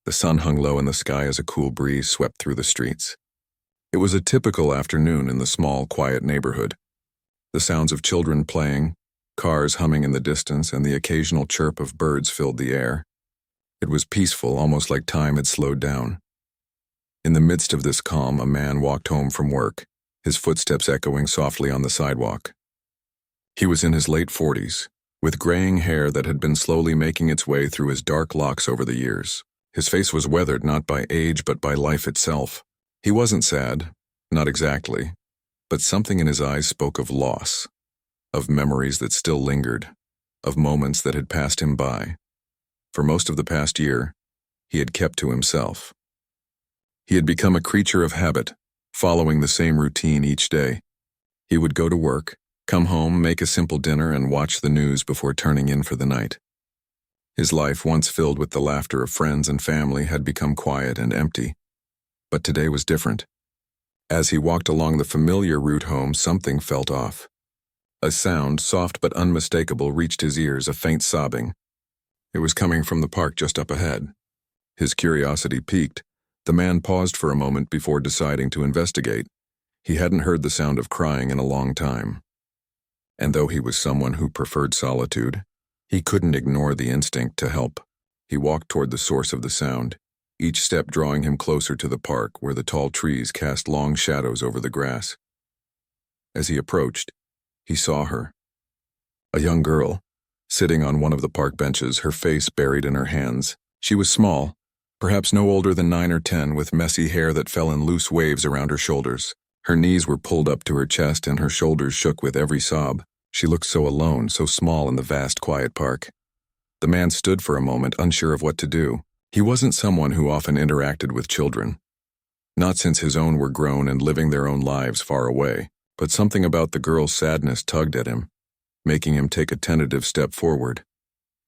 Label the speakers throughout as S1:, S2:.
S1: The sun hung low in the sky as a cool breeze swept through the streets. It was a typical afternoon in the small, quiet neighborhood. The sounds of children playing, cars humming in the distance, and the occasional chirp of birds filled the air. It was peaceful, almost like time had slowed down. In the midst of this calm, a man walked home from work, his footsteps echoing softly on the sidewalk. He was in his late 40s, with graying hair that had been slowly making its way through his dark locks over the years. His face was weathered not by age but by life itself. He wasn't sad, not exactly, but something in his eyes spoke of loss, of memories that still lingered, of moments that had passed him by. For most of the past year, he had kept to himself. He had become a creature of habit, following the same routine each day. He would go to work, come home, make a simple dinner, and watch the news before turning in for the night. His life, once filled with the laughter of friends and family, had become quiet and empty. But today was different. As he walked along the familiar route home, something felt off. A sound, soft but unmistakable, reached his ears, a faint sobbing. It was coming from the park just up ahead. His curiosity piqued. The man paused for a moment before deciding to investigate. He hadn't heard the sound of crying in a long time. And though he was someone who preferred solitude, he couldn't ignore the instinct to help. He walked toward the source of the sound, each step drawing him closer to the park where the tall trees cast long shadows over the grass. As he approached, he saw her. A young girl, sitting on one of the park benches, her face buried in her hands. She was small, perhaps no older than 9 or 10, with messy hair that fell in loose waves around her shoulders. Her knees were pulled up to her chest and her shoulders shook with every sob. She looked so alone, so small in the vast, quiet park. The man stood for a moment, unsure of what to do. He wasn't someone who often interacted with children. Not since his own were grown and living their own lives far away, but something about the girl's sadness tugged at him, making him take a tentative step forward.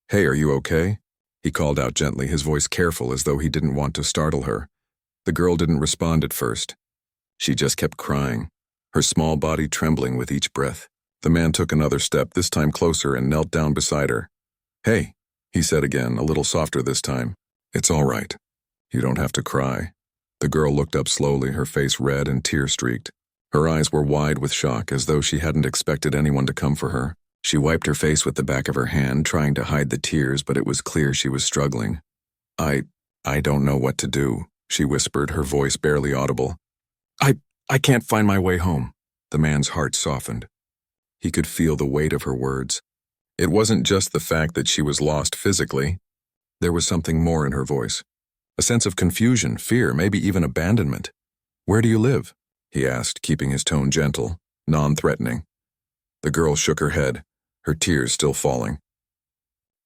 S1: "Hey, are you okay?" He called out gently, his voice careful as though he didn't want to startle her. The girl didn't respond at first. She just kept crying, her small body trembling with each breath. The man took another step, this time closer, and knelt down beside her. "Hey," he said again, a little softer this time. "It's all right. You don't have to cry." The girl looked up slowly, her face red and tear-streaked. Her eyes were wide with shock, as though she hadn't expected anyone to come for her. She wiped her face with the back of her hand, trying to hide the tears, but it was clear she was struggling. I don't know what to do," she whispered, her voice barely audible. I can't find my way home." The man's heart softened. He could feel the weight of her words. It wasn't just the fact that she was lost physically. There was something more in her voice. A sense of confusion, fear, maybe even abandonment. "Where do you live?" he asked, keeping his tone gentle, non-threatening. The girl shook her head, her tears still falling.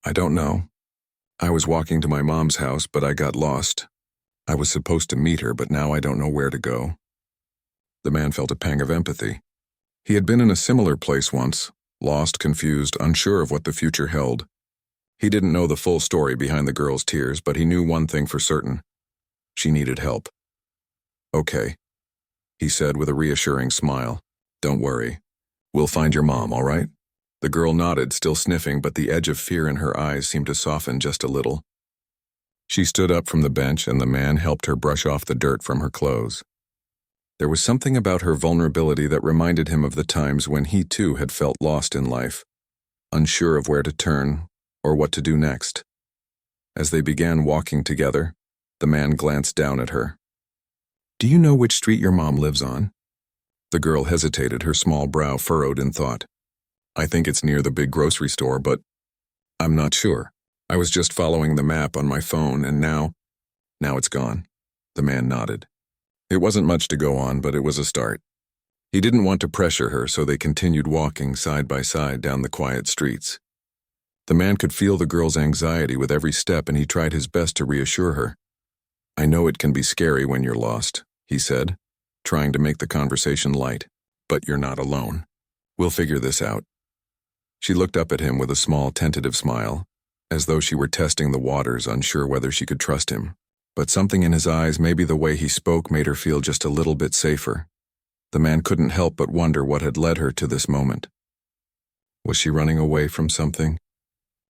S1: "I don't know. I was walking to my mom's house, but I got lost. I was supposed to meet her, but now I don't know where to go." The man felt a pang of empathy. He had been in a similar place once, lost, confused, unsure of what the future held. He didn't know the full story behind the girl's tears, but he knew one thing for certain. She needed help. "Okay," he said with a reassuring smile. "Don't worry. We'll find your mom, all right?" The girl nodded, still sniffing, but the edge of fear in her eyes seemed to soften just a little. She stood up from the bench, and the man helped her brush off the dirt from her clothes. There was something about her vulnerability that reminded him of the times when he too had felt lost in life, unsure of where to turn or what to do next. As they began walking together, the man glanced down at her. "Do you know which street your mom lives on?" The girl hesitated, her small brow furrowed in thought. "I think it's near the big grocery store, but I'm not sure. I was just following the map on my phone, and now it's gone." The man nodded. It wasn't much to go on, but it was a start. He didn't want to pressure her, so they continued walking side by side down the quiet streets. The man could feel the girl's anxiety with every step, and he tried his best to reassure her. "I know it can be scary when you're lost," he said, trying to make the conversation light, "but you're not alone. We'll figure this out." She looked up at him with a small, tentative smile, as though she were testing the waters, unsure whether she could trust him. But something in his eyes, maybe the way he spoke, made her feel just a little bit safer. The man couldn't help but wonder what had led her to this moment. Was she running away from something?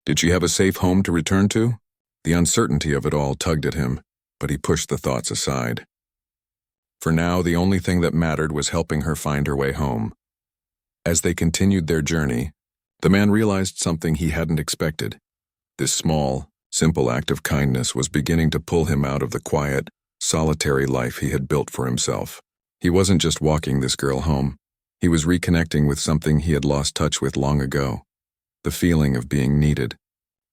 S1: Did she have a safe home to return to? The uncertainty of it all tugged at him. but he pushed the thoughts aside. For now, the only thing that mattered was helping her find her way home. As they continued their journey, the man realized something he hadn't expected. This small, simple act of kindness was beginning to pull him out of the quiet, solitary life he had built for himself. He wasn't just walking this girl home. He was reconnecting with something he had lost touch with long ago. The feeling of being needed,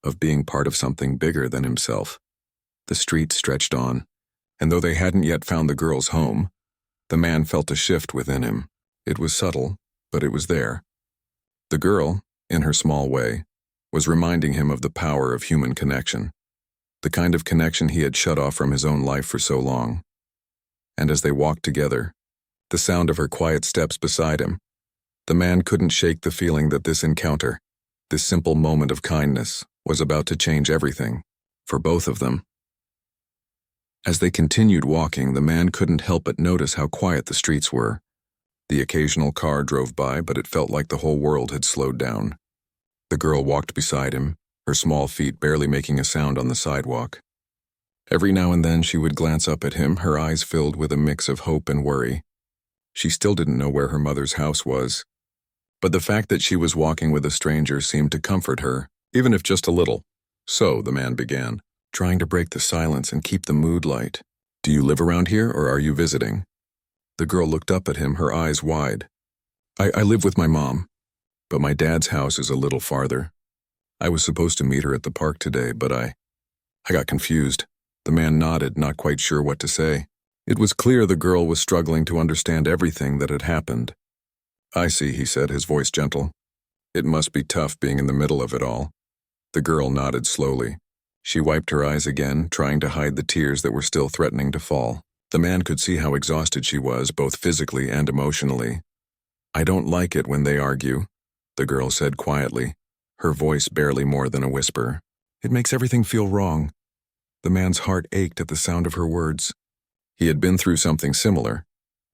S1: of being part of something bigger than himself. The street stretched on, and though they hadn't yet found the girl's home, the man felt a shift within him. It was subtle, but it was there. The girl, in her small way, was reminding him of the power of human connection, the kind of connection he had shut off from his own life for so long. And as they walked together, the sound of her quiet steps beside him, the man couldn't shake the feeling that this encounter, this simple moment of kindness, was about to change everything, for both of them. As they continued walking, the man couldn't help but notice how quiet the streets were. The occasional car drove by, but it felt like the whole world had slowed down. The girl walked beside him, her small feet barely making a sound on the sidewalk. Every now and then she would glance up at him, her eyes filled with a mix of hope and worry. She still didn't know where her mother's house was, but the fact that she was walking with a stranger seemed to comfort her, even if just a little. "So," the man began, trying to break the silence and keep the mood light. "Do you live around here, or are you visiting?" The girl looked up at him, her eyes wide. I live with my mom, but my dad's house is a little farther. I was supposed to meet her at the park today, but I got confused." The man nodded, not quite sure what to say. It was clear the girl was struggling to understand everything that had happened. "I see," he said, his voice gentle. "It must be tough being in the middle of it all." The girl nodded slowly. She wiped her eyes again, trying to hide the tears that were still threatening to fall. The man could see how exhausted she was, both physically and emotionally. "I don't like it when they argue," the girl said quietly, her voice barely more than a whisper. "It makes everything feel wrong." The man's heart ached at the sound of her words. He had been through something similar,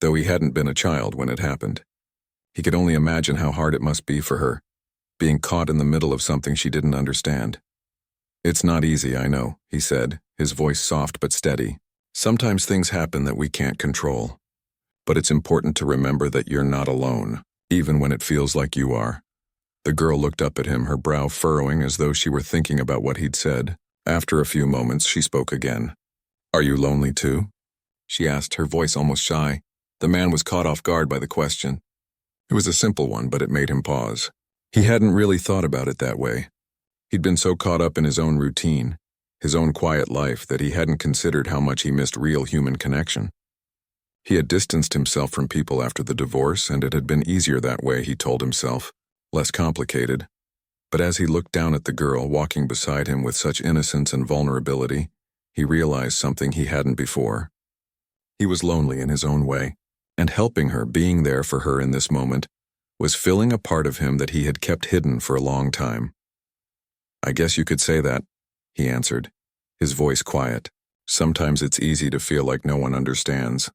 S1: though he hadn't been a child when it happened. He could only imagine how hard it must be for her, being caught in the middle of something she didn't understand. "It's not easy, I know," he said, his voice soft but steady. "Sometimes things happen that we can't control. But it's important to remember that you're not alone, even when it feels like you are." The girl looked up at him, her brow furrowing as though she were thinking about what he'd said. After a few moments, she spoke again. "Are you lonely too?" she asked, her voice almost shy. The man was caught off guard by the question. It was a simple one, but it made him pause. He hadn't really thought about it that way. He'd been so caught up in his own routine, his own quiet life, that he hadn't considered how much he missed real human connection. He had distanced himself from people after the divorce, and it had been easier that way, he told himself, less complicated. But as he looked down at the girl walking beside him with such innocence and vulnerability, he realized something he hadn't before. He was lonely in his own way, and helping her, being there for her in this moment, was filling a part of him that he had kept hidden for a long time. "I guess you could say that," he answered, his voice quiet. "Sometimes it's easy to feel like no one understands.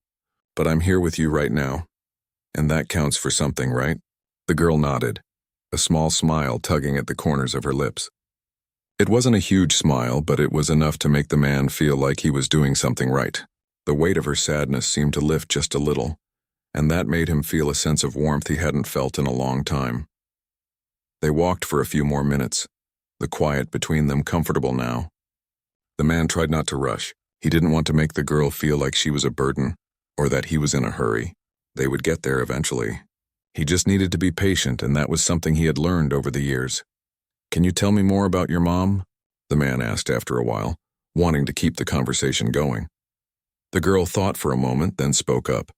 S1: But I'm here with you right now, and that counts for something, right?" The girl nodded, a small smile tugging at the corners of her lips. It wasn't a huge smile, but it was enough to make the man feel like he was doing something right. The weight of her sadness seemed to lift just a little, and that made him feel a sense of warmth he hadn't felt in a long time. They walked for a few more minutes, the quiet between them comfortable now. The man tried not to rush. He didn't want to make the girl feel like she was a burden, or that he was in a hurry. They would get there eventually. He just needed to be patient, and that was something he had learned over the years. "Can you tell me more about your mom?" the man asked after a while, wanting to keep the conversation going. The girl thought for a moment, then spoke up.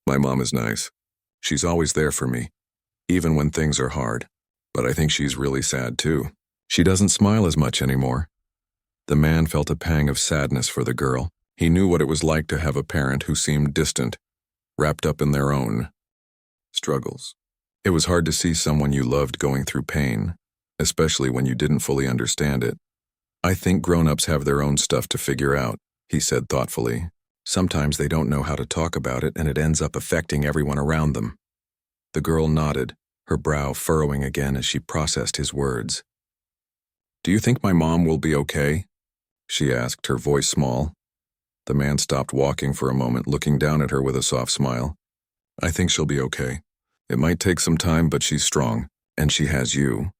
S1: "My mom is nice. She's always there for me, even when things are hard. But I think she's really sad too. She doesn't smile as much anymore." The man felt a pang of sadness for the girl. He knew what it was like to have a parent who seemed distant, wrapped up in their own struggles. It was hard to see someone you loved going through pain, especially when you didn't fully understand it. "I think grown-ups have their own stuff to figure out," he said thoughtfully. "Sometimes they don't know how to talk about it, and it ends up affecting everyone around them." The girl nodded, her brow furrowing again as she processed his words. "Do you think my mom will be okay?" she asked, her voice small. The man stopped walking for a moment, looking down at her with a soft smile. I think she'll be okay. It might take some time, but she's strong, and she has you.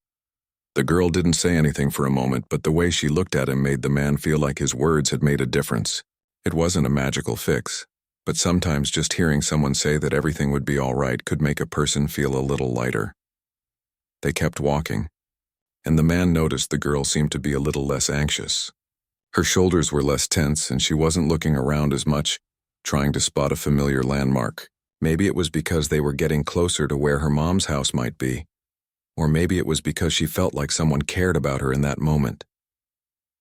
S1: The girl didn't say anything for a moment, but the way she looked at him made the man feel like his words had made a difference. It wasn't a magical fix, but sometimes just hearing someone say that everything would be all right could make a person feel a little lighter. They kept walking, and the man noticed the girl seemed to be a little less anxious. Her shoulders were less tense, and she wasn't looking around as much, trying to spot a familiar landmark. Maybe it was because they were getting closer to where her mom's house might be. Or maybe it was because she felt like someone cared about her in that moment.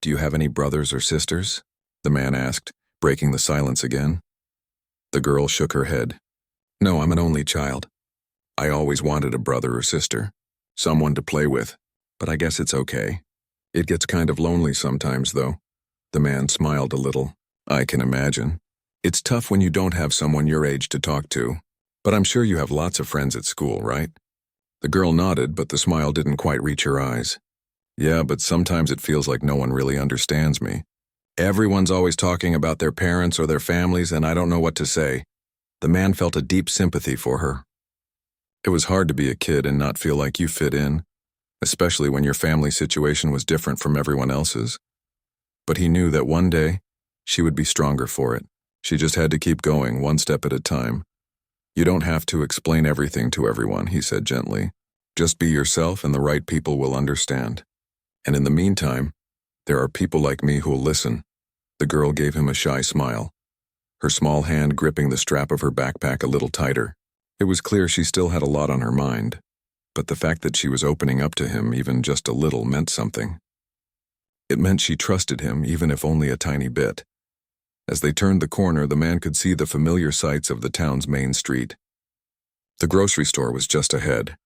S1: Do you have any brothers or sisters? The man asked, breaking the silence again. The girl shook her head. No, I'm an only child. I always wanted a brother or sister, someone to play with, but I guess it's okay. It gets kind of lonely sometimes, though. The man smiled a little. I can imagine. It's tough when you don't have someone your age to talk to, but I'm sure you have lots of friends at school, right? The girl nodded, but the smile didn't quite reach her eyes. Yeah, but sometimes it feels like no one really understands me. Everyone's always talking about their parents or their families, and I don't know what to say. The man felt a deep sympathy for her. It was hard to be a kid and not feel like you fit in, especially when your family situation was different from everyone else's. But he knew that one day, she would be stronger for it. She just had to keep going, one step at a time. You don't have to explain everything to everyone, he said gently. Just be yourself and the right people will understand. And in the meantime, there are people like me who'll listen. The girl gave him a shy smile, her small hand gripping the strap of her backpack a little tighter. It was clear she still had a lot on her mind, but the fact that she was opening up to him even just a little meant something. It meant she trusted him, even if only a tiny bit. As they turned the corner, the man could see the familiar sights of the town's main street. The grocery store was just ahead,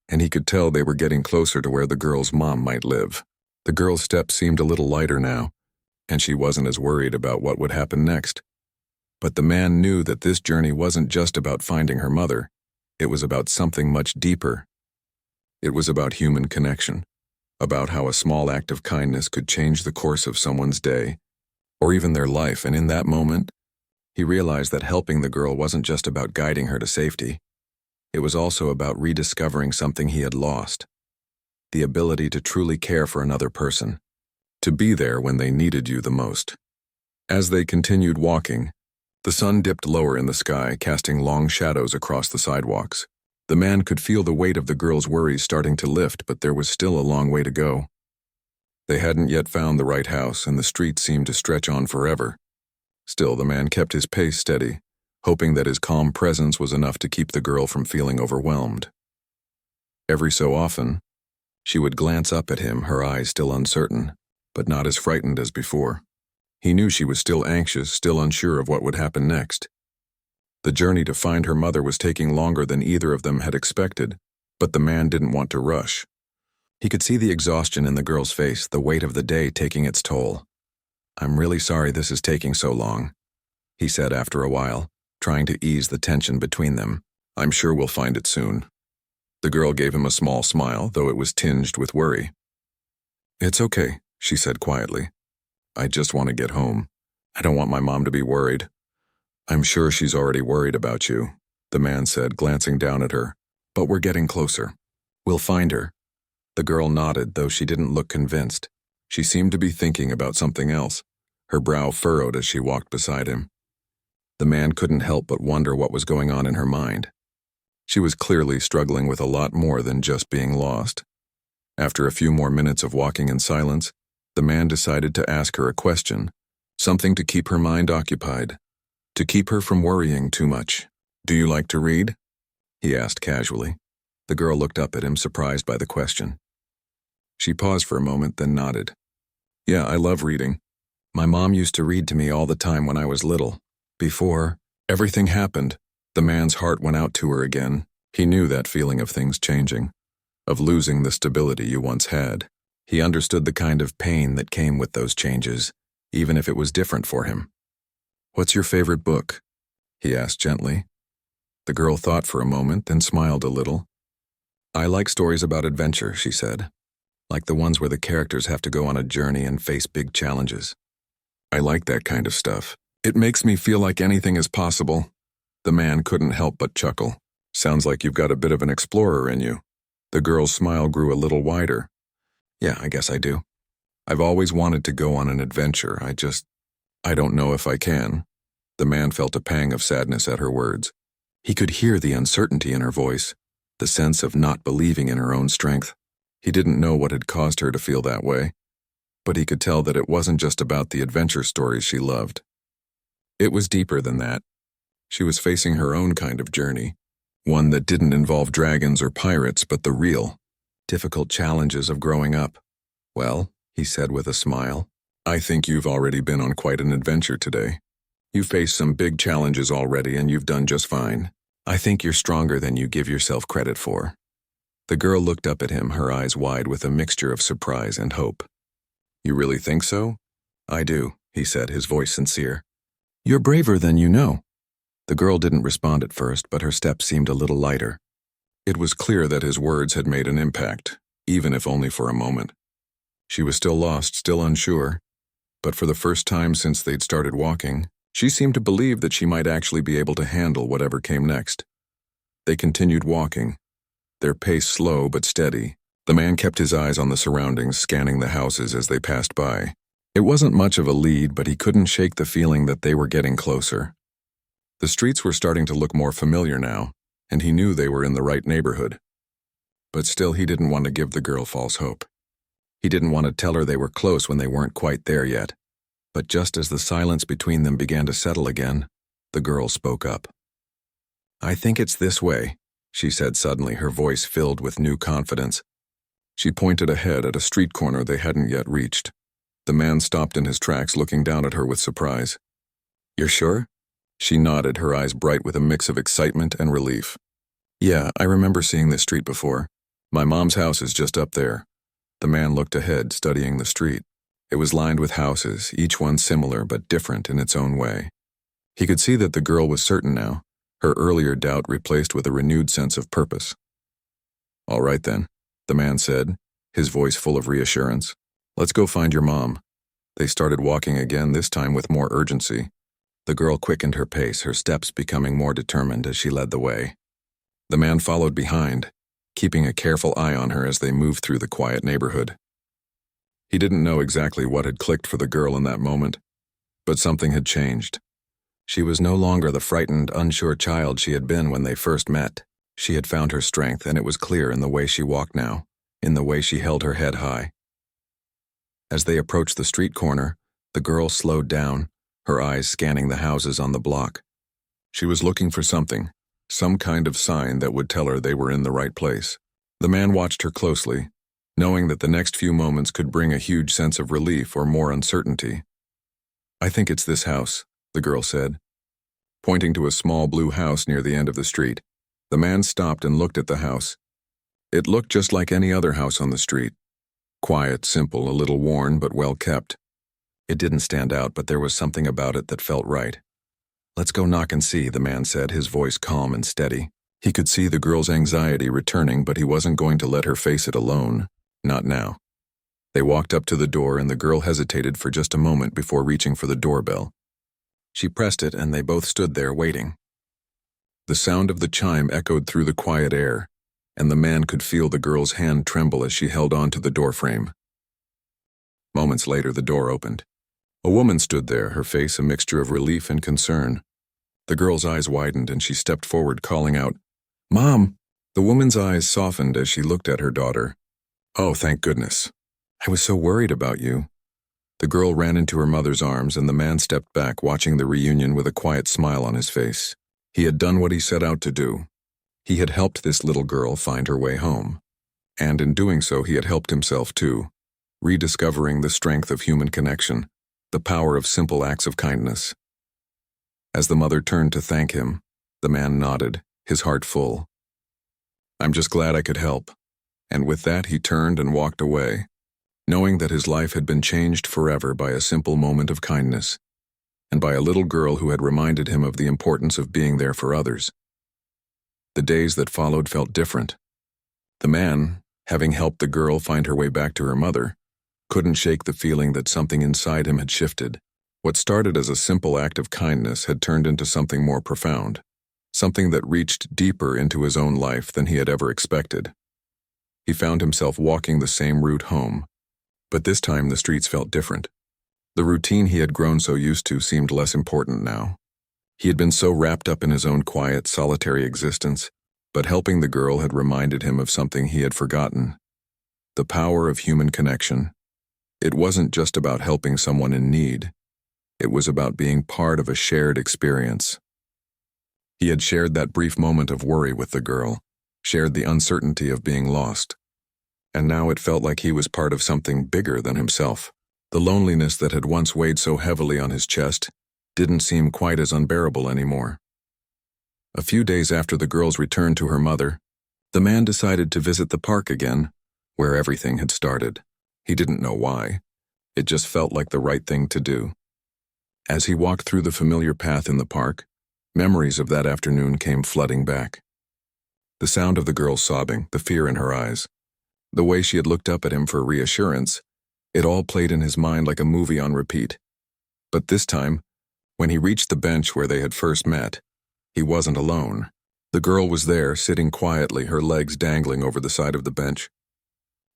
S1: and he could tell they were getting closer to where the girl's mom might live. The girl's step seemed a little lighter now, and she wasn't as worried about what would happen next. But the man knew that this journey wasn't just about finding her mother. It was about something much deeper. It was about human connection, about how a small act of kindness could change the course of someone's day, or even their life, and in that moment, he realized that helping the girl wasn't just about guiding her to safety. It was also about rediscovering something he had lost, the ability to truly care for another person, to be there when they needed you the most. As they continued walking, the sun dipped lower in the sky, casting long shadows across the sidewalks. The man could feel the weight of the girl's worries starting to lift, but there was still a long way to go. They hadn't yet found the right house, and the street seemed to stretch on forever. Still, the man kept his pace steady, hoping that his calm presence was enough to keep the girl from feeling overwhelmed. Every so often, she would glance up at him, her eyes still uncertain, but not as frightened as before. He knew she was still anxious, still unsure of what would happen next. The journey to find her mother was taking longer than either of them had expected, but the man didn't want to rush. He could see the exhaustion in the girl's face, the weight of the day taking its toll. I'm really sorry this is taking so long, he said after a while, trying to ease the tension between them. I'm sure we'll find it soon. The girl gave him a small smile, though it was tinged with worry. It's okay, she said quietly. I just want to get home. I don't want my mom to be worried. I'm sure she's already worried about you, the man said, glancing down at her. But we're getting closer. We'll find her. The girl nodded, though she didn't look convinced. She seemed to be thinking about something else, her brow furrowed as she walked beside him. The man couldn't help but wonder what was going on in her mind. She was clearly struggling with a lot more than just being lost. After a few more minutes of walking in silence, the man decided to ask her a question, something to keep her mind occupied, to keep her from worrying too much. Do you like to read? He asked casually. The girl looked up at him, surprised by the question. She paused for a moment, then nodded. Yeah, I love reading. My mom used to read to me all the time when I was little. Before everything happened, the man's heart went out to her again. He knew that feeling of things changing, of losing the stability you once had. He understood the kind of pain that came with those changes, even if it was different for him. What's your favorite book? He asked gently. The girl thought for a moment, then smiled a little. I like stories about adventure, she said, like the ones where the characters have to go on a journey and face big challenges. I like that kind of stuff, It makes me feel like anything is possible. The man couldn't help but chuckle. Sounds like you've got a bit of an explorer in you. The girl's smile grew a little wider. Yeah, I guess I do. I've always wanted to go on an adventure. I don't know if I can. The man felt a pang of sadness at her words. He could hear the uncertainty in her voice, the sense of not believing in her own strength. He didn't know what had caused her to feel that way, but he could tell that it wasn't just about the adventure stories she loved. It was deeper than that. She was facing her own kind of journey, one that didn't involve dragons or pirates, but the real, difficult challenges of growing up. Well, he said with a smile, I think you've already been on quite an adventure today. You faced some big challenges already and you've done just fine. I think you're stronger than you give yourself credit for. The girl looked up at him, her eyes wide with a mixture of surprise and hope. You really think so? I do, he said, his voice sincere. You're braver than you know. The girl didn't respond at first, but her step seemed a little lighter. It was clear that his words had made an impact, even if only for a moment. She was still lost, still unsure, but for the first time since they'd started walking, she seemed to believe that she might actually be able to handle whatever came next. They continued walking, their pace slow but steady. The man kept his eyes on the surroundings, scanning the houses as they passed by. It wasn't much of a lead, but he couldn't shake the feeling that they were getting closer. The streets were starting to look more familiar now, and he knew they were in the right neighborhood. But still, he didn't want to give the girl false hope. He didn't want to tell her they were close when they weren't quite there yet. But just as the silence between them began to settle again, the girl spoke up. I think it's this way, she said suddenly, her voice filled with new confidence. She pointed ahead at a street corner they hadn't yet reached. The man stopped in his tracks, looking down at her with surprise. You're sure? She nodded, her eyes bright with a mix of excitement and relief. Yeah, I remember seeing this street before. My mom's house is just up there. The man looked ahead, studying the street. It was lined with houses, each one similar but different in its own way. He could see that the girl was certain now, her earlier doubt replaced with a renewed sense of purpose. All right then, the man said, his voice full of reassurance. Let's go find your mom. They started walking again, this time with more urgency. The girl quickened her pace, her steps becoming more determined as she led the way. The man followed behind, keeping a careful eye on her as they moved through the quiet neighborhood. He didn't know exactly what had clicked for the girl in that moment, but something had changed. She was no longer the frightened, unsure child she had been when they first met. She had found her strength, and it was clear in the way she walked now, in the way she held her head high. As they approached the street corner, the girl slowed down, her eyes scanning the houses on the block. She was looking for something, some kind of sign that would tell her they were in the right place. The man watched her closely, knowing that the next few moments could bring a huge sense of relief or more uncertainty. I think it's this house, the girl said, pointing to a small blue house near the end of the street. The man stopped and looked at the house. It looked just like any other house on the street. Quiet, simple, a little worn, but well kept. It didn't stand out, but there was something about it that felt right. Let's go knock and see, the man said, his voice calm and steady. He could see the girl's anxiety returning, but he wasn't going to let her face it alone. Not now. They walked up to the door, and the girl hesitated for just a moment before reaching for the doorbell. She pressed it, and they both stood there waiting. The sound of the chime echoed through the quiet air, and the man could feel the girl's hand tremble as she held on to the doorframe. Moments later, the door opened. A woman stood there, her face a mixture of relief and concern. The girl's eyes widened, and she stepped forward, calling out, Mom! The woman's eyes softened as she looked at her daughter. Oh, thank goodness. I was so worried about you. The girl ran into her mother's arms, and the man stepped back, watching the reunion with a quiet smile on his face. He had done what he set out to do. He had helped this little girl find her way home. And in doing so, he had helped himself too, rediscovering the strength of human connection, the power of simple acts of kindness. As the mother turned to thank him, the man nodded, his heart full. I'm just glad I could help. And with that, he turned and walked away, knowing that his life had been changed forever by a simple moment of kindness, and by a little girl who had reminded him of the importance of being there for others. The days that followed felt different. The man, having helped the girl find her way back to her mother, couldn't shake the feeling that something inside him had shifted. What started as a simple act of kindness had turned into something more profound, something that reached deeper into his own life than he had ever expected. He found himself walking the same route home, but this time the streets felt different. The routine he had grown so used to seemed less important now. He had been so wrapped up in his own quiet, solitary existence, but helping the girl had reminded him of something he had forgotten: the power of human connection. It wasn't just about helping someone in need. It was about being part of a shared experience. He had shared that brief moment of worry with the girl, shared the uncertainty of being lost. And now it felt like he was part of something bigger than himself. The loneliness that had once weighed so heavily on his chest didn't seem quite as unbearable anymore. A few days after the girl's return to her mother, the man decided to visit the park again, where everything had started. He didn't know why. It just felt like the right thing to do. As he walked through the familiar path in the park, memories of that afternoon came flooding back. The sound of the girl sobbing, the fear in her eyes, the way she had looked up at him for reassurance, it all played in his mind like a movie on repeat. But this time, when he reached the bench where they had first met, he wasn't alone. The girl was there, sitting quietly, her legs dangling over the side of the bench.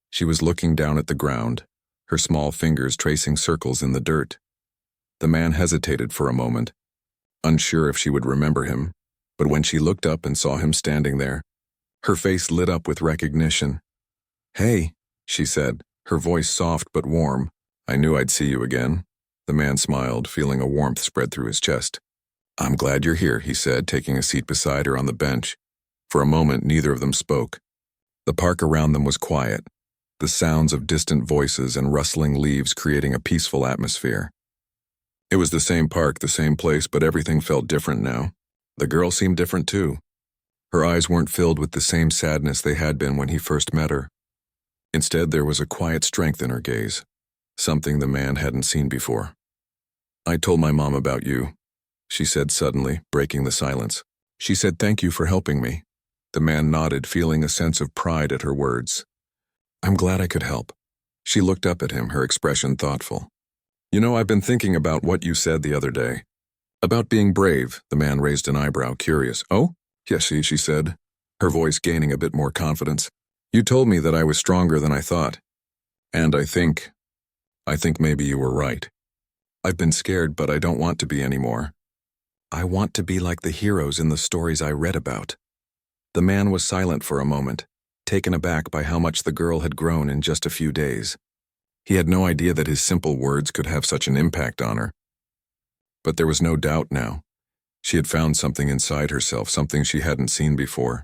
S1: She was looking down at the ground, her small fingers tracing circles in the dirt. The man hesitated for a moment, unsure if she would remember him, but when she looked up and saw him standing there, her face lit up with recognition. "Hey," she said, her voice soft but warm. "I knew I'd see you again." The man smiled, feeling a warmth spread through his chest. "I'm glad you're here," he said, taking a seat beside her on the bench. For a moment, neither of them spoke. The park around them was quiet, the sounds of distant voices and rustling leaves creating a peaceful atmosphere. It was the same park, the same place, but everything felt different now. The girl seemed different too. Her eyes weren't filled with the same sadness they had been when he first met her. Instead, there was a quiet strength in her gaze, something the man hadn't seen before. "I told my mom about you," she said suddenly, breaking the silence. "She said thank you for helping me." The man nodded, feeling a sense of pride at her words. "I'm glad I could help." She looked up at him, her expression thoughtful. "You know, I've been thinking about what you said the other day. About being brave." The man raised an eyebrow, curious. "Oh? Yes, she said, her voice gaining a bit more confidence. "You told me that I was stronger than I thought. And I think maybe you were right. I've been scared, but I don't want to be anymore. I want to be like the heroes in the stories I read about." The man was silent for a moment, taken aback by how much the girl had grown in just a few days. He had no idea that his simple words could have such an impact on her. But there was no doubt now. She had found something inside herself, something she hadn't seen before.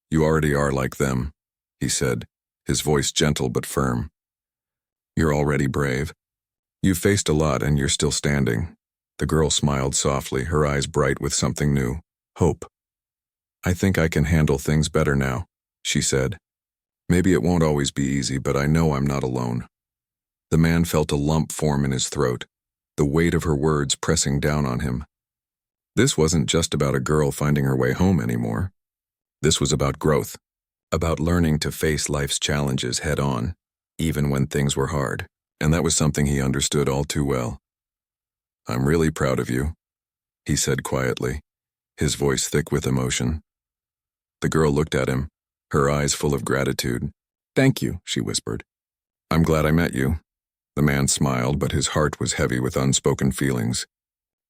S1: "You already are like them," he said, his voice gentle but firm. "You're already brave. You've faced a lot and you're still standing." The girl smiled softly, her eyes bright with something new, hope. "I think I can handle things better now," she said. "Maybe it won't always be easy, but I know I'm not alone." The man felt a lump form in his throat, the weight of her words pressing down on him. This wasn't just about a girl finding her way home anymore. This was about growth, about learning to face life's challenges head on, even when things were hard, and that was something he understood all too well. "I'm really proud of you," he said quietly, his voice thick with emotion. The girl looked at him, her eyes full of gratitude. "Thank you," she whispered. "I'm glad I met you." The man smiled, but his heart was heavy with unspoken feelings.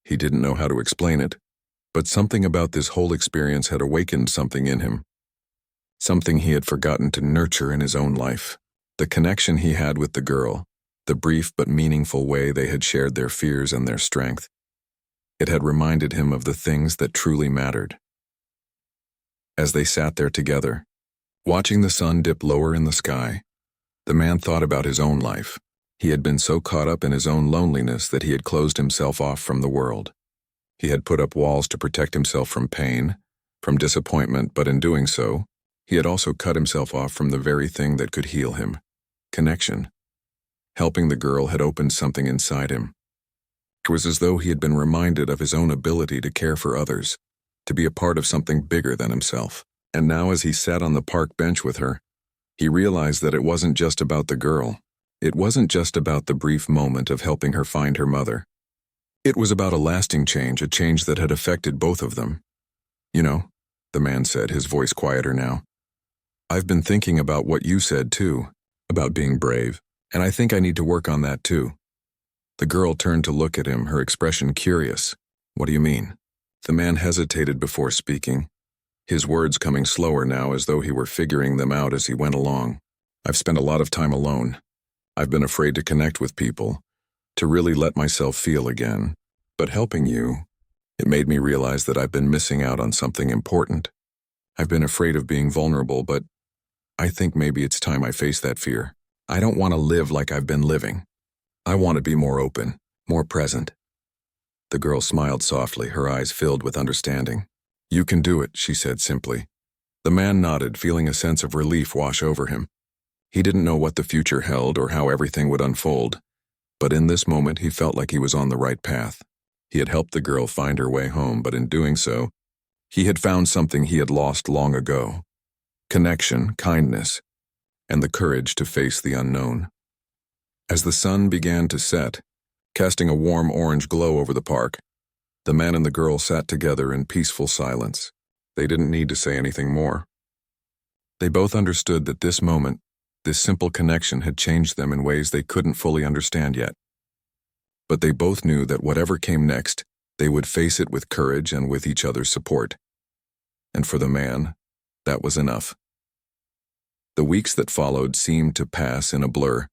S1: He didn't know how to explain it, but something about this whole experience had awakened something in him. Something he had forgotten to nurture in his own life. The connection he had with the girl, the brief but meaningful way they had shared their fears and their strength. It had reminded him of the things that truly mattered. As they sat there together, watching the sun dip lower in the sky, the man thought about his own life. He had been so caught up in his own loneliness that he had closed himself off from the world. He had put up walls to protect himself from pain, from disappointment, but in doing so, he had also cut himself off from the very thing that could heal him: connection. Helping the girl had opened something inside him. It was as though he had been reminded of his own ability to care for others, to be a part of something bigger than himself. And now as he sat on the park bench with her, he realized that it wasn't just about the girl. It wasn't just about the brief moment of helping her find her mother. It was about a lasting change, a change that had affected both of them. You know, the man said, his voice quieter now. I've been thinking about what you said too, about being brave, and I think I need to work on that too. The girl turned to look at him, her expression curious. What do you mean? The man hesitated before speaking, his words coming slower now as though he were figuring them out as he went along. I've spent a lot of time alone. I've been afraid to connect with people, to really let myself feel again. But helping you, it made me realize that I've been missing out on something important. I've been afraid of being vulnerable, but I think maybe it's time I face that fear. I don't want to live like I've been living. I want to be more open, more present. The girl smiled softly, her eyes filled with understanding. You can do it, she said simply. The man nodded, feeling a sense of relief wash over him. He didn't know what the future held or how everything would unfold, but in this moment he felt like he was on the right path. He had helped the girl find her way home, but in doing so, he had found something he had lost long ago. Connection, kindness, and the courage to face the unknown. As the sun began to set, casting a warm orange glow over the park, the man and the girl sat together in peaceful silence. They didn't need to say anything more. They both understood that this moment, this simple connection had changed them in ways they couldn't fully understand yet. But they both knew that whatever came next, they would face it with courage and with each other's support. And for the man, that was enough. The weeks that followed seemed to pass in a blur.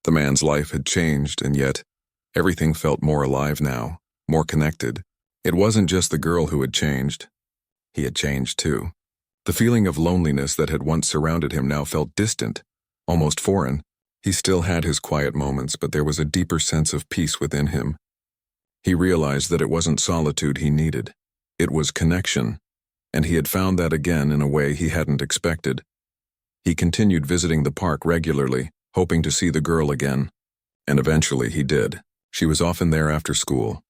S1: The man's life had changed, and yet, everything felt more alive now, more connected. It wasn't just the girl who had changed. He had changed too. The feeling of loneliness that had once surrounded him now felt distant, almost foreign. He still had his quiet moments, but there was a deeper sense of peace within him. He realized that it wasn't solitude he needed. It was connection, and he had found that again in a way he hadn't expected. He continued visiting the park regularly, hoping to see the girl again. And eventually he did. She was often there after school,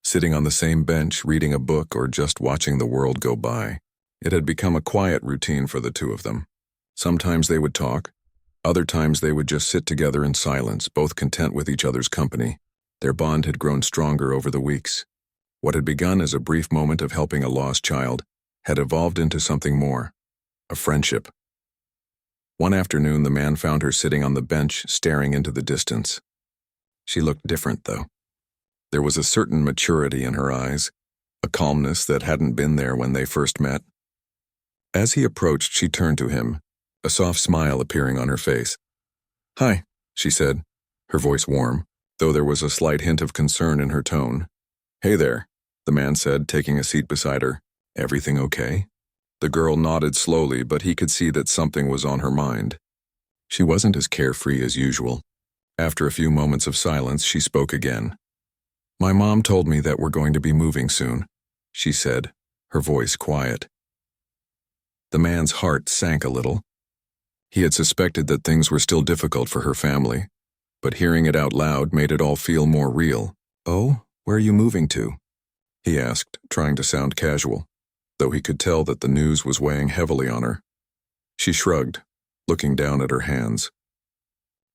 S1: sitting on the same bench, reading a book, or just watching the world go by. It had become a quiet routine for the two of them. Sometimes they would talk. Other times they would just sit together in silence, both content with each other's company. Their bond had grown stronger over the weeks. What had begun as a brief moment of helping a lost child had evolved into something more, a friendship. One afternoon, the man found her sitting on the bench, staring into the distance. She looked different, though. There was a certain maturity in her eyes, a calmness that hadn't been there when they first met. As he approached, she turned to him, a soft smile appearing on her face. "Hi," she said, her voice warm, though there was a slight hint of concern in her tone. "Hey there," the man said, taking a seat beside her. "Everything okay?" The girl nodded slowly, but he could see that something was on her mind. She wasn't as carefree as usual. After a few moments of silence, she spoke again. "My mom told me that we're going to be moving soon," she said, her voice quiet. The man's heart sank a little. He had suspected that things were still difficult for her family, but hearing it out loud made it all feel more real. "Oh, where are you moving to?" he asked, trying to sound casual, though he could tell that the news was weighing heavily on her. She shrugged, looking down at her hands.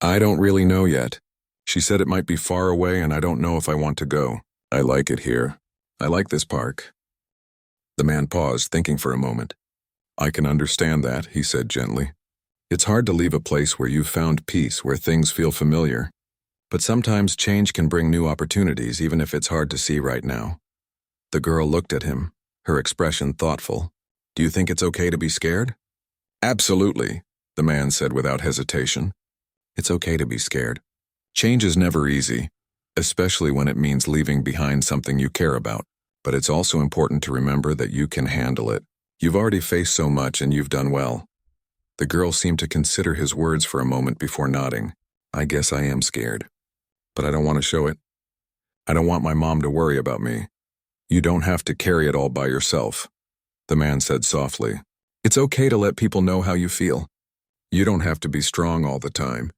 S1: "I don't really know yet. She said it might be far away and I don't know if I want to go. I like it here. I like this park." The man paused, thinking for a moment. "I can understand that," he said gently. "It's hard to leave a place where you've found peace, where things feel familiar. But sometimes change can bring new opportunities, even if it's hard to see right now." The girl looked at him, her expression thoughtful. "Do you think it's okay to be scared?" "Absolutely," the man said without hesitation. "It's okay to be scared. Change is never easy, especially when it means leaving behind something you care about. But it's also important to remember that you can handle it. You've already faced so much and you've done well." The girl seemed to consider his words for a moment before nodding. "I guess I am scared. But I don't want to show it. I don't want my mom to worry about me." "You don't have to carry it all by yourself," the man said softly. "It's okay to let people know how you feel. You don't have to be strong all the time.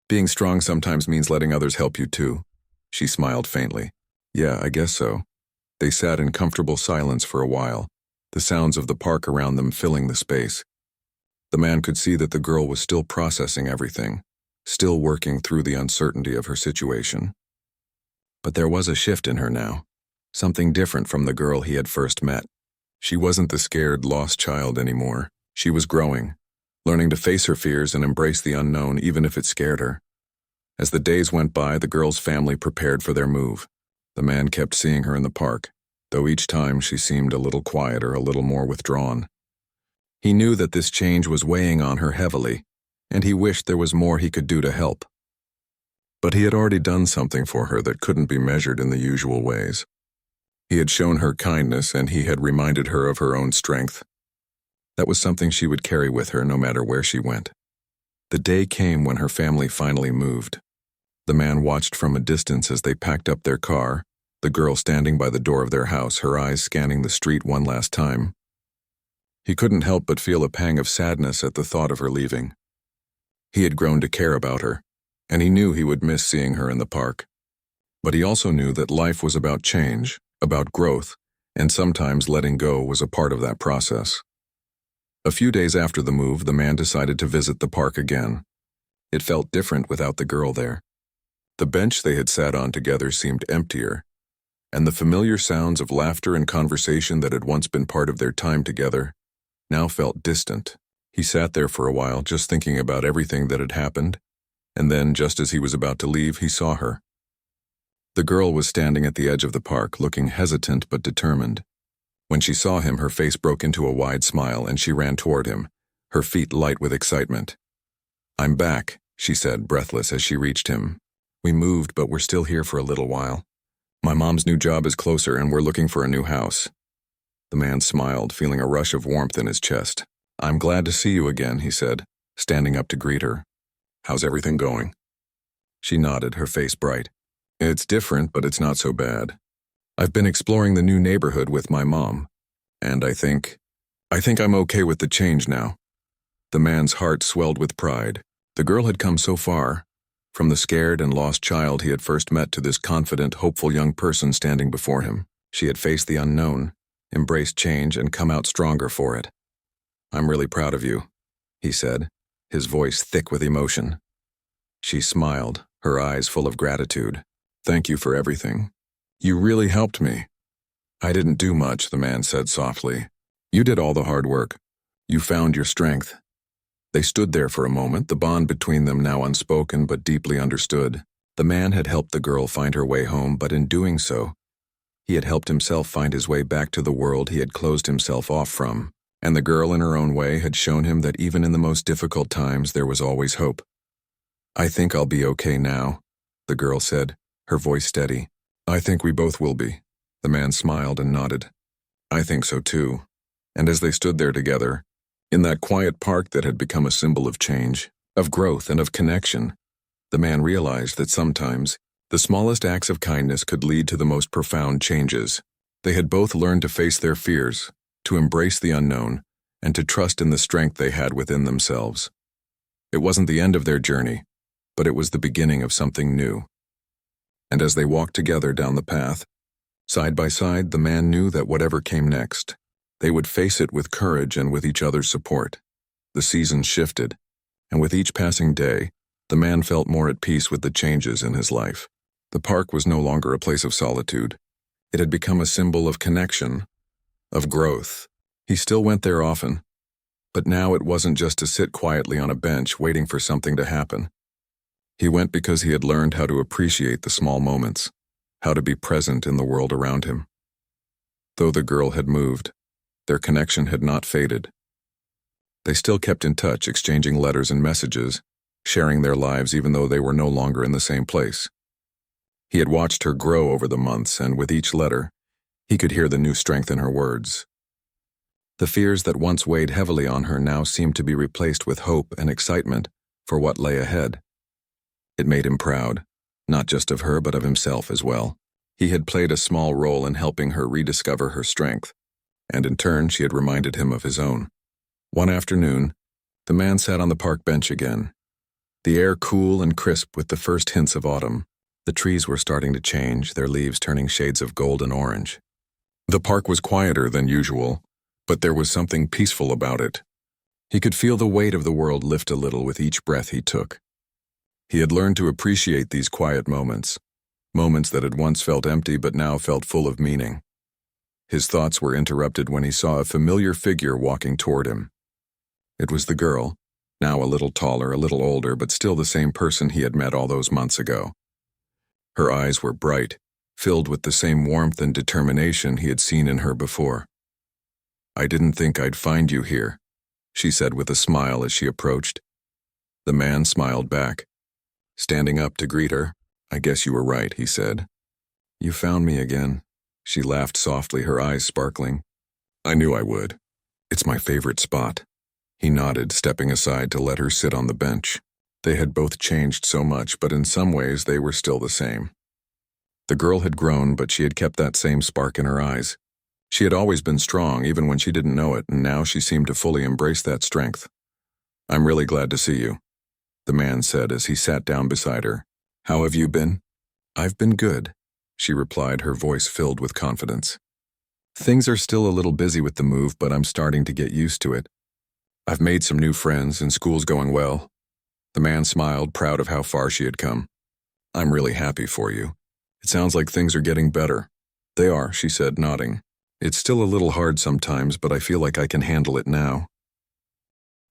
S1: Being strong sometimes means letting others help you too." She smiled faintly. "Yeah, I guess so." They sat in comfortable silence for a while, the sounds of the park around them filling the space. The man could see that the girl was still processing everything. still working through the uncertainty of her situation. But there was a shift in her now, something different from the girl he had first met. She wasn't the scared, lost child anymore. She was growing, learning to face her fears and embrace the unknown even if it scared her. As the days went by, the girl's family prepared for their move. The man kept seeing her in the park, though each time she seemed a little quieter, a little more withdrawn. He knew that this change was weighing on her heavily, and he wished there was more he could do to help. But he had already done something for her that couldn't be measured in the usual ways. He had shown her kindness, and he had reminded her of her own strength. That was something she would carry with her no matter where she went. The day came when her family finally moved. The man watched from a distance as they packed up their car, the girl standing by the door of their house, her eyes scanning the street one last time. He couldn't help but feel a pang of sadness at the thought of her leaving. He had grown to care about her, and he knew he would miss seeing her in the park. But he also knew that life was about change, about growth, and sometimes letting go was a part of that process. A few days after the move, the man decided to visit the park again. It felt different without the girl there. The bench they had sat on together seemed emptier, and the familiar sounds of laughter and conversation that had once been part of their time together now felt distant. He sat there for a while, just thinking about everything that had happened, and then, just as he was about to leave, he saw her. The girl was standing at the edge of the park, looking hesitant but determined. When she saw him, her face broke into a wide smile, and she ran toward him, her feet light with excitement. "I'm back," she said, breathless, as she reached him. "We moved, but we're still here for a little while. My mom's new job is closer, and we're looking for a new house." The man smiled, feeling a rush of warmth in his chest. "I'm glad to see you again," he said, standing up to greet her. "How's everything going?" She nodded, her face bright. "It's different, but it's not so bad. I've been exploring the new neighborhood with my mom, and I think I'm okay with the change now." The man's heart swelled with pride. The girl had come so far, from the scared and lost child he had first met to this confident, hopeful young person standing before him. She had faced the unknown, embraced change, and come out stronger for it. "I'm really proud of you," he said, his voice thick with emotion. She smiled, her eyes full of gratitude. "Thank you for everything. You really helped me." "I didn't do much," the man said softly. "You did all the hard work. You found your strength." They stood there for a moment, the bond between them now unspoken but deeply understood. The man had helped the girl find her way home, but in doing so, he had helped himself find his way back to the world he had closed himself off from. And the girl, in her own way, had shown him that even in the most difficult times there was always hope. "I think I'll be okay now," the girl said, her voice steady. "I think we both will be." The man smiled and nodded. "I think so too." And as they stood there together, in that quiet park that had become a symbol of change, of growth, and of connection, the man realized that sometimes the smallest acts of kindness could lead to the most profound changes. They had both learned to face their fears, to embrace the unknown, and to trust in the strength they had within themselves. It wasn't the end of their journey, but it was the beginning of something new. And as they walked together down the path, side by side, the man knew that whatever came next, they would face it with courage and with each other's support. The seasons shifted, and with each passing day, the man felt more at peace with the changes in his life. The park was no longer a place of solitude. It had become a symbol of connection, of growth. He still went there often, but now it wasn't just to sit quietly on a bench waiting for something to happen. He went because he had learned how to appreciate the small moments, how to be present in the world around him. Though the girl had moved, their connection had not faded. They still kept in touch, exchanging letters and messages, sharing their lives even though they were no longer in the same place. He had watched her grow over the months, and with each letter, he could hear the new strength in her words. The fears that once weighed heavily on her now seemed to be replaced with hope and excitement for what lay ahead. It made him proud, not just of her but of himself as well. He had played a small role in helping her rediscover her strength, and in turn she had reminded him of his own. One afternoon, the man sat on the park bench again. The air cool and crisp with the first hints of autumn. The trees were starting to change, their leaves turning shades of gold and orange. The park was quieter than usual, but there was something peaceful about it. He could feel the weight of the world lift a little with each breath he took. He had learned to appreciate these quiet moments, moments that had once felt empty but now felt full of meaning. His thoughts were interrupted when he saw a familiar figure walking toward him. It was the girl, now a little taller, a little older, but still the same person he had met all those months ago. Her eyes were bright, filled with the same warmth and determination he had seen in her before. "I didn't think I'd find you here," she said with a smile as she approached. The man smiled back. Standing up to greet her, "I guess you were right," he said. "You found me again." She laughed softly, her eyes sparkling. "I knew I would. It's my favorite spot." He nodded, stepping aside to let her sit on the bench. They had both changed so much, but in some ways they were still the same. The girl had grown, but she had kept that same spark in her eyes. She had always been strong, even when she didn't know it, and now she seemed to fully embrace that strength. "I'm really glad to see you," the man said as he sat down beside her. "How have you been?" "I've been good," she replied, her voice filled with confidence. "Things are still a little busy with the move, but I'm starting to get used to it. I've made some new friends and school's going well." The man smiled, proud of how far she had come. "I'm really happy for you. It sounds like things are getting better." "They are," she said, nodding. "It's still a little hard sometimes, but I feel like I can handle it now."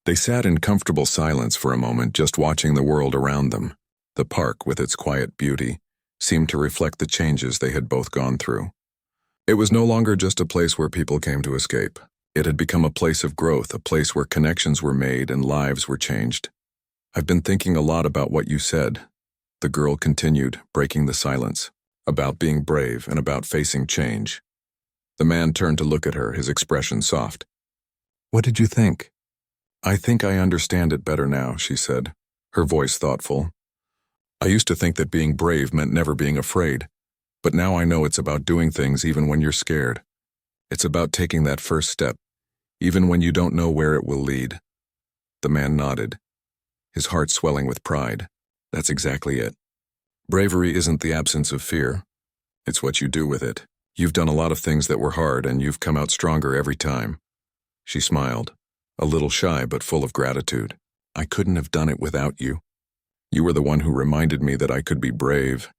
S1: They sat in comfortable silence for a moment, just watching the world around them. The park, with its quiet beauty, seemed to reflect the changes they had both gone through. It was no longer just a place where people came to escape. It had become a place of growth, a place where connections were made and lives were changed. "I've been thinking a lot about what you said," the girl continued, breaking the silence, "about being brave and about facing change." The man turned to look at her, his expression soft. "What did you think?" "I think I understand it better now," she said, her voice thoughtful. "I used to think that being brave meant never being afraid, but now I know it's about doing things even when you're scared. It's about taking that first step, even when you don't know where it will lead." The man nodded, his heart swelling with pride. "That's exactly it. Bravery isn't the absence of fear. It's what you do with it. You've done a lot of things that were hard, and you've come out stronger every time." She smiled, a little shy but full of gratitude. "I couldn't have done it without you. You were the one who reminded me that I could be brave."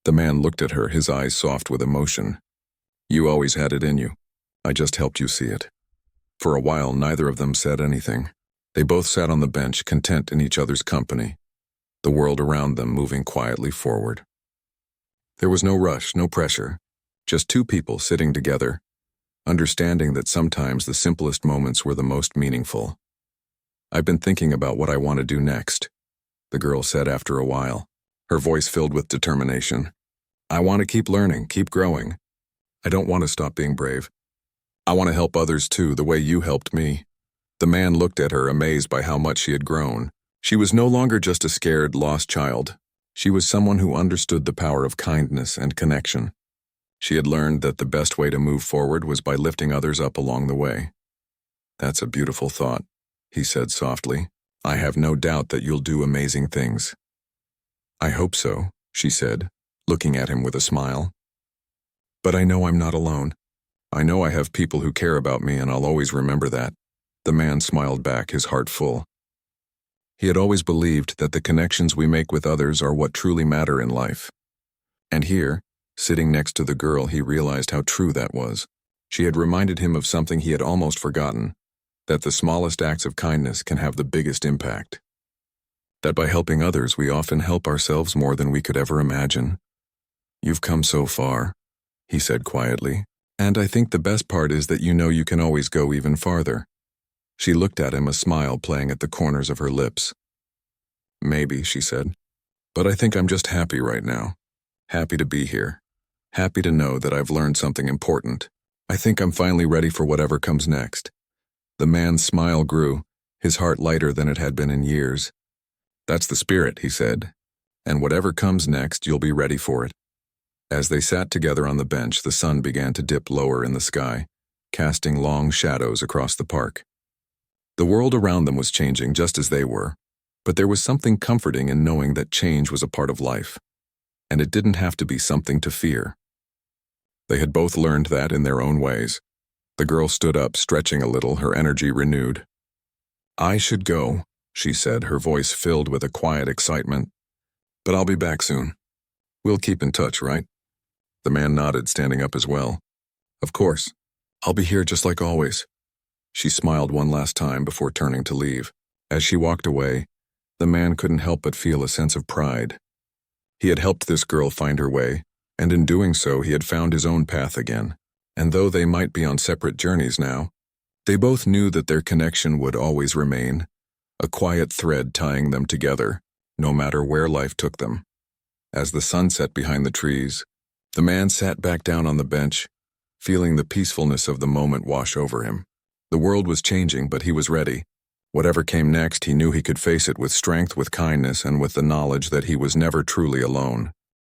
S1: The man looked at her, his eyes soft with emotion. "You always had it in you. I just helped you see it." For a while, neither of them said anything. They both sat on the bench, content in each other's company, the world around them moving quietly forward. There was no rush, no pressure, just two people sitting together, understanding that sometimes the simplest moments were the most meaningful. "I've been thinking about what I want to do next," the girl said after a while, her voice filled with determination. "I want to keep learning, keep growing. I don't want to stop being brave. I want to help others too, the way you helped me." The man looked at her, amazed by how much she had grown. She was no longer just a scared, lost child. She was someone who understood the power of kindness and connection. She had learned that the best way to move forward was by lifting others up along the way. "That's a beautiful thought," he said softly. "I have no doubt that you'll do amazing things." "I hope so," she said, looking at him with a smile. "But I know I'm not alone. I know I have people who care about me, and I'll always remember that." The man smiled back, his heart full. He had always believed that the connections we make with others are what truly matter in life. And here, sitting next to the girl, he realized how true that was. She had reminded him of something he had almost forgotten, that the smallest acts of kindness can have the biggest impact. That by helping others, we often help ourselves more than we could ever imagine. "You've come so far," he said quietly. "And I think the best part is that you know you can always go even farther." She looked at him, a smile playing at the corners of her lips. "Maybe," she said. "But I think I'm just happy right now. Happy to be here. Happy to know that I've learned something important. I think I'm finally ready for whatever comes next." The man's smile grew, his heart lighter than it had been in years. "That's the spirit," he said. "And whatever comes next, you'll be ready for it." As they sat together on the bench, the sun began to dip lower in the sky, casting long shadows across the park. The world around them was changing just as they were, but there was something comforting in knowing that change was a part of life, and it didn't have to be something to fear. They had both learned that in their own ways. The girl stood up, stretching a little, her energy renewed. "I should go," she said, her voice filled with a quiet excitement. but I'll be back soon. We'll keep in touch, right? The man nodded, standing up as well. Of course. I'll be here just like always. She smiled one last time before turning to leave. As she walked away, the man couldn't help but feel a sense of pride. He had helped this girl find her way, and in doing so he had found his own path again. And though they might be on separate journeys now, they both knew that their connection would always remain, a quiet thread tying them together, no matter where life took them. As the sun set behind the trees, the man sat back down on the bench, feeling the peacefulness of the moment wash over him. The world was changing, but he was ready. Whatever came next, he knew he could face it with strength, with kindness, and with the knowledge that he was never truly alone.